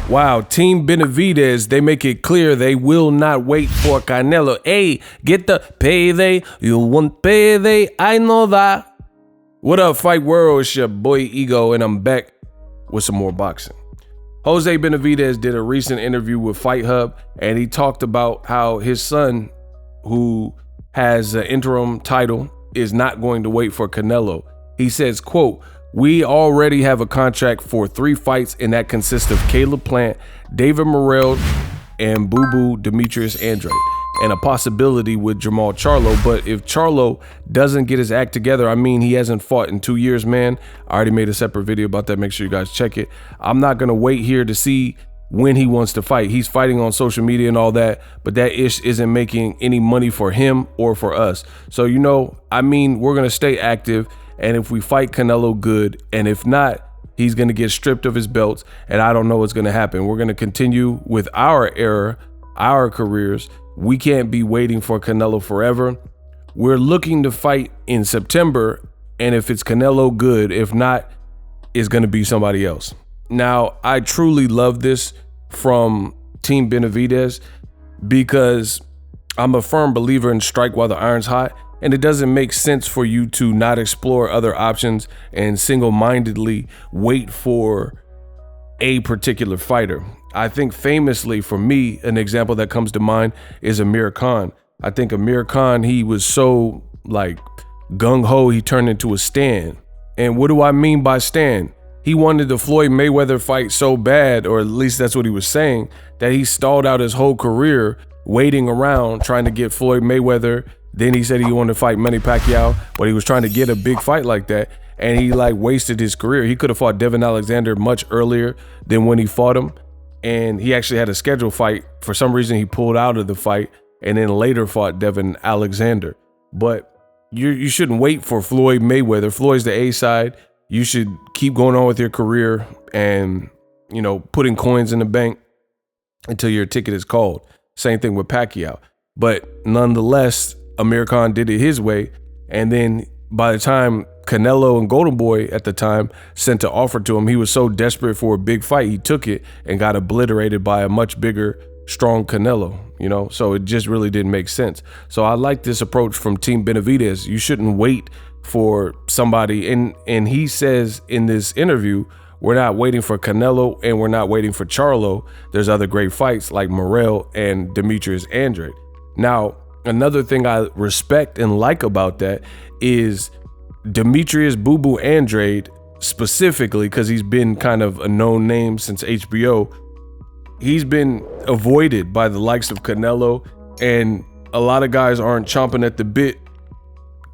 Wow, Team Benavidez, they make it clear they will not wait for Canelo. Hey, get the payday. You want payday? I know that. What up, Fight World? It's your boy Ego, and I'm back with some more boxing. Jose Benavidez did a recent interview with Fight Hub, and he talked about how his son, who has an interim title, is not going to wait for Canelo. He says, quote, "We already have a contract for 3 fights, and that consists of Caleb Plant, David Morrell, and Demetrius Andrade, and a possibility with CHARLO. But if CHARLO doesn't get his act together, I mean, he hasn't fought in 2 years, man. I already made a separate video about that. Make sure you guys check it. I'm not going to wait here to see when he wants to fight. He's fighting on social media and all that, but that ish isn't making any money for him or for us. So, you know, I mean, we're going to stay active. And if we fight Canelo, good. And if not, he's going to get stripped of his belts. And I don't know what's going to happen. We're going to continue with our era, our careers. We can't be waiting for Canelo forever. We're looking to fight in September. And if it's Canelo, good. If not, it's going to be somebody else." Now, I truly love this from Team Benavidez because I'm a firm believer in strike while the iron's hot. And it doesn't make sense for you to not explore other options and single-mindedly wait for a particular fighter. I think famously for me, an example that comes to mind is Amir Khan. I think Amir Khan, he was so like gung-ho, he turned into a stan. And what do I mean by stan? He wanted the Floyd Mayweather fight so bad, or at least that's what he was saying, that he stalled out his whole career waiting around trying to get Floyd Mayweather. Then he said he wanted to fight Manny Pacquiao, but he was trying to get a big fight like that, and he like wasted his career. He could have fought Devin Alexander much earlier than when he fought him, and he actually had a scheduled fight. For some reason, he pulled out of the fight and then later fought Devin Alexander. But you shouldn't wait for Floyd Mayweather. Floyd's the A side. You should keep going on with your career and, you know, putting coins in the bank until your ticket is called. Same thing with Pacquiao. But nonetheless, Amir Khan did it his way, and then by the time Canelo and Golden Boy at the time sent an offer to him, he was so desperate for a big fight, he took it and got obliterated by a much bigger, strong Canelo, you know? So it just really didn't make sense. So I like this approach from Team Benavidez. You shouldn't wait for somebody, and he says in this interview, we're not waiting for Canelo and we're not waiting for CHARLO. There's other great fights like Morrell and Demetrius Andrade. Now, another thing I respect and like about that is Demetrius Andrade, specifically because he's been kind of a known name since HBO. He's been avoided by the likes of Canelo, and a lot of guys aren't chomping at the bit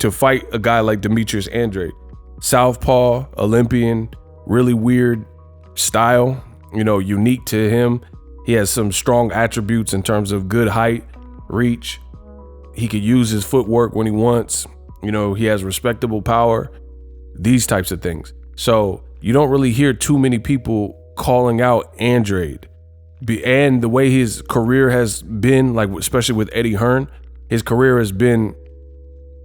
to fight a guy like Demetrius Andrade. Southpaw, Olympian, really weird style, you know, unique to him. He has some strong attributes in terms of good height, reach. He could use his footwork when he wants. You know, he has respectable power, these types of things. So you don't really hear too many people calling out Andrade. And the way his career has been, like especially with Eddie Hearn, his career has been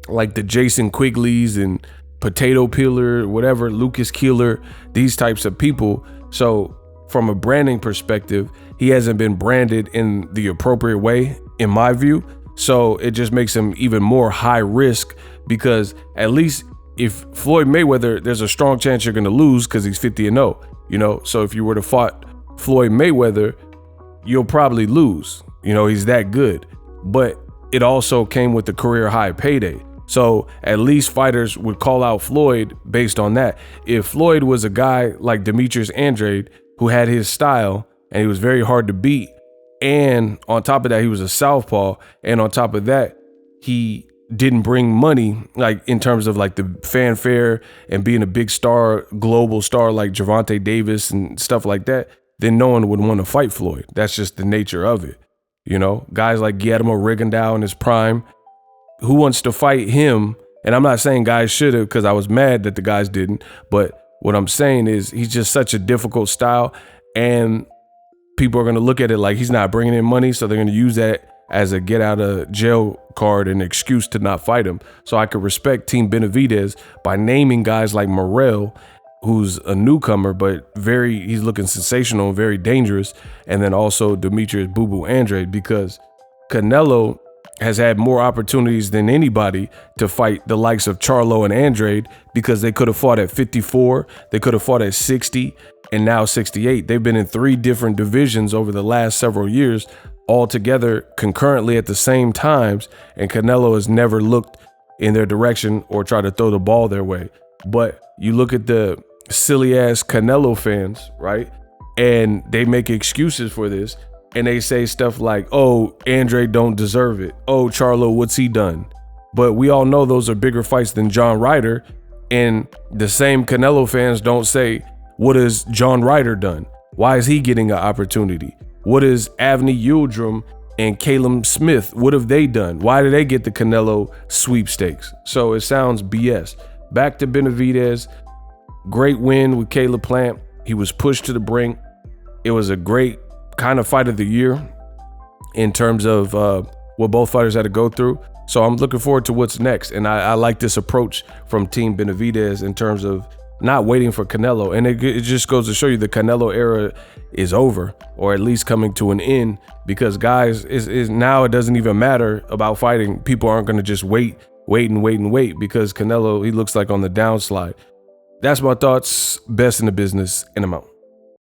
like the Jason Quigleys and Potato Peeler, whatever, Lucas Keeler, these types of people. So from a branding perspective, he hasn't been branded in the appropriate way, in my view. So it just makes him even more high risk, because at least if Floyd Mayweather, there's a strong chance you're going to lose because he's 50-0, you know? So if you were to fight Floyd Mayweather, you'll probably lose. You know, he's that good. But it also came with the career high payday. So at least fighters would call out Floyd based on that. If Floyd was a guy like Demetrius Andrade, who had his style and he was very hard to beat, and on top of that, he was a southpaw, and on top of that, he didn't bring money, like in terms of like the fanfare and being a big star, global star like Gervonta Davis and stuff like that, then no one would want to fight Floyd. That's just the nature of it. You know, guys like Guillermo Rigondeaux in his prime, who wants to fight him? And I'm not saying guys should have, because I was mad that the guys didn't. But what I'm saying is he's just such a difficult style, and people are going to look at it like he's not bringing in money. So they're going to use that as a get out of jail card and excuse to not fight him. So I could respect Team Benavidez by naming guys like Morrell, who's a newcomer, but he's looking sensational and very dangerous. And then also Demetrius Boo Boo Andrade, because Canelo has had more opportunities than anybody to fight the likes of CHARLO and ANDRADE, because they could have fought at 54, they could have fought at 60, and now 68. They've been in 3 different divisions over the last several years, all together concurrently at the same times, and Canelo has never looked in their direction or tried to throw the ball their way. But you look at the silly ass Canelo fans, right? And they make excuses for this. And they say stuff like, oh, Andrade don't deserve it. Oh, CHARLO, what's he done? But we all know those are bigger fights than John Ryder. And the same Canelo fans don't say, what has John Ryder done? Why is he getting an opportunity? What is Avni Yildirim and Caleb Smith? What have they done? Why did they get the Canelo sweepstakes? So it sounds BS. Back to Benavidez. Great win with Caleb Plant. He was pushed to the brink. It was a great kind of fight of the year in terms of what both fighters had to go through. So I'm looking forward to what's next. And I like this approach from Team Benavidez in terms of not waiting for Canelo. And it just goes to show you the Canelo era is over, or at least coming to an end, because guys, now it doesn't even matter about fighting. People aren't going to just wait because Canelo, he looks like on the downslide. That's my thoughts. Best in the business, and I'm out.